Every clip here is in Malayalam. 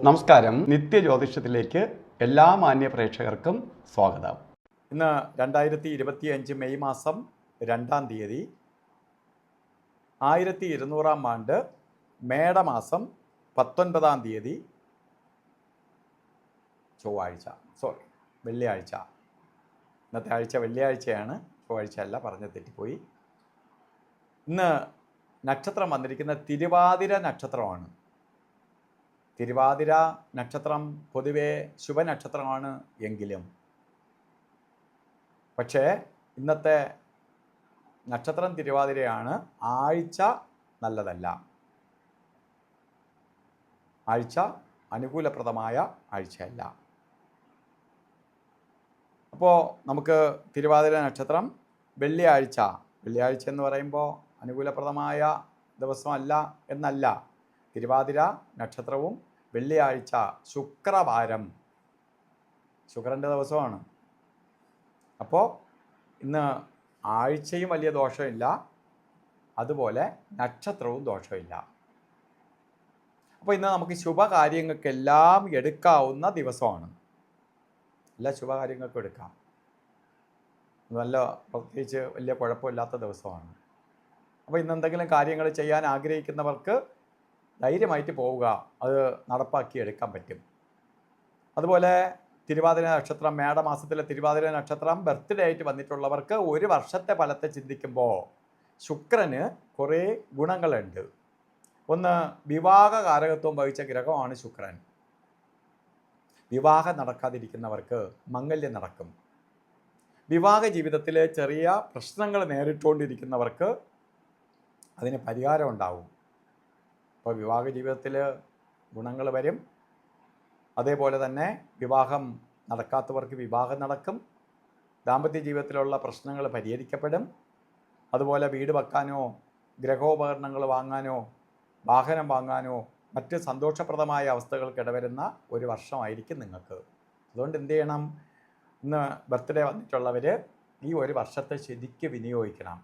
നമസ്കാരം. നിത്യജ്യോതിഷത്തിലേക്ക് എല്ലാ മാന്യ പ്രേക്ഷകർക്കും സ്വാഗതം. ഇന്ന് 2025 മെയ് മാസം 2-ാം തീയതി 1200-ാം ആണ്ട് മേടമാസം 19-ാം തീയതി വെള്ളിയാഴ്ച. ഇന്നത്തെ ആഴ്ച വെള്ളിയാഴ്ചയാണ്, ചൊവ്വാഴ്ച അല്ല, പറഞ്ഞ് തെറ്റിപ്പോയി. ഇന്ന് നക്ഷത്രം വന്നിരിക്കുന്ന തിരുവാതിര നക്ഷത്രമാണ്. തിരുവാതിര നക്ഷത്രം പൊതുവെ ശുഭനക്ഷത്രമാണ് എങ്കിലും പക്ഷേ ഇന്നത്തെ നക്ഷത്രം തിരുവാതിരയാണ്. ആഴ്ച നല്ലതല്ല. ആഴ്ച അനുകൂലപ്രദമായ ആഴ്ചയല്ല. അപ്പോൾ നമുക്ക് തിരുവാതിര നക്ഷത്രം വെള്ളിയാഴ്ച എന്ന് പറയുമ്പോൾ അനുകൂലപ്രദമായ ദിവസമല്ല എന്നല്ല. തിരുവാതിര നക്ഷത്രവും വെള്ളിയാഴ്ച ശുക്രവാരം, ശുക്രൻ്റെ ദിവസമാണ്. അപ്പോൾ ഇന്ന് ആഴ്ചയും വലിയ ദോഷമില്ല, അതുപോലെ നക്ഷത്രവും ദോഷമില്ല. അപ്പോൾ ഇന്ന് നമുക്ക് ശുഭകാര്യങ്ങൾക്കെല്ലാം എടുക്കാവുന്ന ദിവസമാണ്. എല്ലാ ശുഭകാര്യങ്ങൾക്കും എടുക്കാം. നല്ല പ്രത്യേകിച്ച് വലിയ കുഴപ്പമില്ലാത്ത ദിവസമാണ്. അപ്പോൾ ഇന്ന് എന്തെങ്കിലും കാര്യങ്ങൾ ചെയ്യാൻ ആഗ്രഹിക്കുന്നവർക്ക് ധൈര്യമായിട്ട് പോവുക, അത് നടപ്പാക്കി എടുക്കാൻ പറ്റും. അതുപോലെ തിരുവാതിര നക്ഷത്രം, മേടമാസത്തിലെ തിരുവാതിര നക്ഷത്രം ബർത്ത്ഡേ ആയിട്ട് വന്നിട്ടുള്ളവർക്ക് ഒരു വർഷത്തെ ഫലത്തെ ചിന്തിക്കുമ്പോൾ ശുക്രന് കുറേ ഗുണങ്ങളുണ്ട്. ഒന്ന്, വിവാഹ കാരകത്വം വഹിച്ച ഗ്രഹമാണ് ശുക്രൻ. വിവാഹം നടക്കാതിരിക്കുന്നവർക്ക് മംഗല്യം നടക്കും. വിവാഹ ജീവിതത്തിൽ ചെറിയ പ്രശ്നങ്ങൾ നേരിട്ടുകൊണ്ടിരിക്കുന്നവർക്ക് അതിന് പരിഹാരം ഉണ്ടാവും. അപ്പോൾ വിവാഹ ജീവിതത്തിൽ ഗുണങ്ങൾ വരും. അതേപോലെ തന്നെ വിവാഹം നടക്കാത്തവർക്ക് വിവാഹം നടക്കും. ദാമ്പത്യ ജീവിതത്തിലുള്ള പ്രശ്നങ്ങൾ പരിഹരിക്കപ്പെടും. അതുപോലെ വീട് വെക്കാനോ ഗൃഹോപകരണങ്ങൾ വാങ്ങാനോ വാഹനം വാങ്ങാനോ മറ്റ് സന്തോഷപ്രദമായ അവസ്ഥകൾക്ക് ഇടവരുന്ന ഒരു വർഷമായിരിക്കും നിങ്ങൾക്ക്. അതുകൊണ്ട് എന്ത് ചെയ്യണം? ഇന്ന് ബർത്ത്ഡേ വന്നിട്ടുള്ളവർ ഈ ഒരു വർഷത്തെ ശരിക്ക് വിനിയോഗിക്കണം.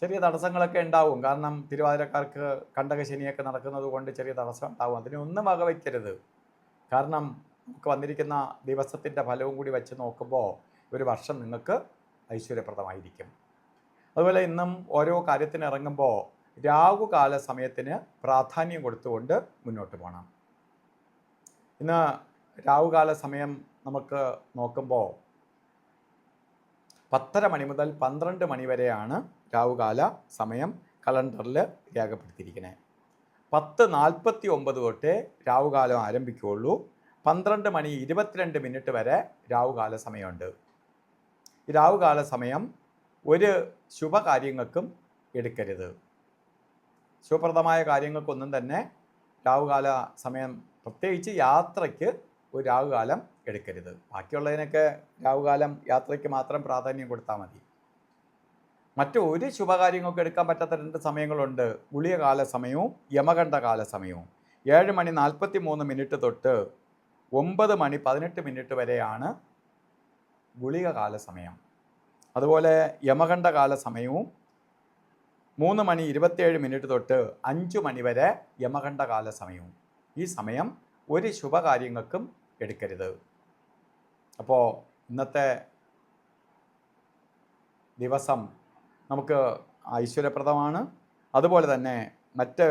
ചെറിയ തടസ്സങ്ങളൊക്കെ ഉണ്ടാവും. കാരണം തിരുവാതിരക്കാർക്ക് കണ്ടകശനിയൊക്കെ നടക്കുന്നത് കൊണ്ട് ചെറിയ തടസ്സം ഉണ്ടാവും. അതിനൊന്നും വകവയ്ക്കരുത്. കാരണം നമുക്ക് വന്നിരിക്കുന്ന ദിവസത്തിൻ്റെ ഫലവും കൂടി വെച്ച് നോക്കുമ്പോൾ ഒരു വർഷം നിങ്ങൾക്ക് ഐശ്വര്യപ്രദമായിരിക്കും. അതുപോലെ ഇന്നും ഓരോ കാര്യത്തിന് ഇറങ്ങുമ്പോൾ രാഹുകാല സമയത്തിന് പ്രാധാന്യം കൊടുത്തുകൊണ്ട് മുന്നോട്ട് പോകണം. ഇന്ന് രാഹുകാല സമയം നമുക്ക് നോക്കുമ്പോൾ 10:30 മണി മുതൽ 12 മണി വരെയാണ് രാഹുകാല സമയം കലണ്ടറിൽ രേഖപ്പെടുത്തിയിരിക്കുന്നത്. 10:49 തൊട്ടേ രാഹുകാലം ആരംഭിക്കുകയുള്ളൂ. 12:22 വരെ രാഹുകാല സമയമുണ്ട്. ഈ രാഹുകാല സമയം ഒരു ശുഭകാര്യങ്ങൾക്കും എടുക്കരുത്. ശുഭപ്രദമായ കാര്യങ്ങൾക്കൊന്നും തന്നെ രാഹുകാല സമയം, പ്രത്യേകിച്ച് യാത്രയ്ക്ക് ഒരു രാഹുകാലം എടുക്കരുത്. ബാക്കിയുള്ളതിനൊക്കെ രാഹുകാലം യാത്രയ്ക്ക് മാത്രം പ്രാധാന്യം കൊടുത്താൽ മതി. മറ്റു ഒരു ശുഭകാര്യങ്ങൾക്ക് എടുക്കാൻ പറ്റാത്ത 2 സമയങ്ങളുണ്ട്. ഗുളികകാല സമയവും യമകണ്ഠകാല സമയവും. 7:43 തൊട്ട് 9:18 വരെയാണ് ഗുളികകാല സമയം. അതുപോലെ യമകണ്ഠകാല സമയവും 3:27 തൊട്ട് 5 മണി വരെ യമകണ്ഠകാല സമയവും. ഈ സമയം ഒരു ശുഭകാര്യങ്ങൾക്കും എടുക്കരുത്. അപ്പോൾ ഇന്നത്തെ ദിവസം നമുക്ക് ഐശ്വര്യപ്രദമാണ്. അതുപോലെ തന്നെ മറ്റ്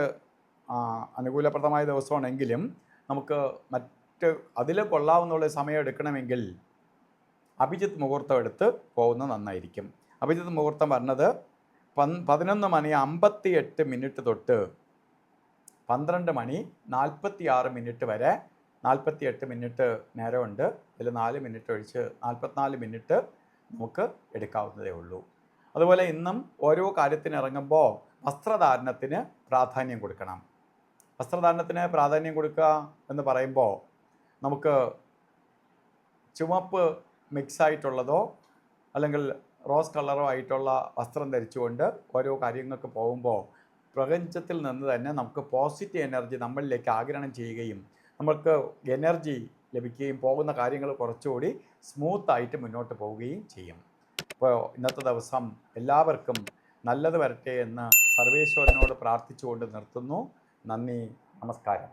അനുകൂലപ്രദമായ ദിവസമാണെങ്കിലും നമുക്ക് മറ്റ് അതിൽ കൊള്ളാവുന്നുള്ള സമയം എടുക്കണമെങ്കിൽ അഭിജിത്ത് മുഹൂർത്തം എടുത്ത് പോകുന്നത് നന്നായിരിക്കും. അഭിജിത്ത് മുഹൂർത്തം പറഞ്ഞത് 11:58 തൊട്ട് 12:46 വരെ 48 നേരമുണ്ട്. അതിൽ 4 മിനിറ്റ് ഒഴിച്ച് 44 മിനിറ്റ് നമുക്ക് എടുക്കാവുന്നതേ ഉള്ളൂ. അതുപോലെ ഇന്നും ഓരോ കാര്യത്തിന് ഇറങ്ങുമ്പോൾ വസ്ത്രധാരണത്തിന് പ്രാധാന്യം കൊടുക്കണം. വസ്ത്രധാരണത്തിന് പ്രാധാന്യം കൊടുക്കുക എന്ന് പറയുമ്പോൾ നമുക്ക് ചുവപ്പ് മിക്സായിട്ടുള്ളതോ അല്ലെങ്കിൽ റോസ് കളറോ ആയിട്ടുള്ള വസ്ത്രം ധരിച്ചുകൊണ്ട് ഓരോ കാര്യങ്ങൾക്ക് പോകുമ്പോൾ പ്രപഞ്ചത്തിൽ നിന്ന് തന്നെ നമുക്ക് പോസിറ്റീവ് എനർജി നമ്മളിലേക്ക് ആഗിരണം ചെയ്യുകയും നമുക്ക് എനർജി ലഭിക്കുകയും പോകുന്ന കാര്യങ്ങൾ കുറച്ചുകൂടി സ്മൂത്തായിട്ട് മുന്നോട്ട് പോവുകയും ചെയ്യും. അപ്പോൾ ഇന്നത്തെ ദിവസം എല്ലാവർക്കും നല്ലത് വരട്ടെ എന്ന് സർവേശ്വരനോട് പ്രാർത്ഥിച്ചുകൊണ്ട് നിർത്തുന്നു. നന്ദി, നമസ്കാരം.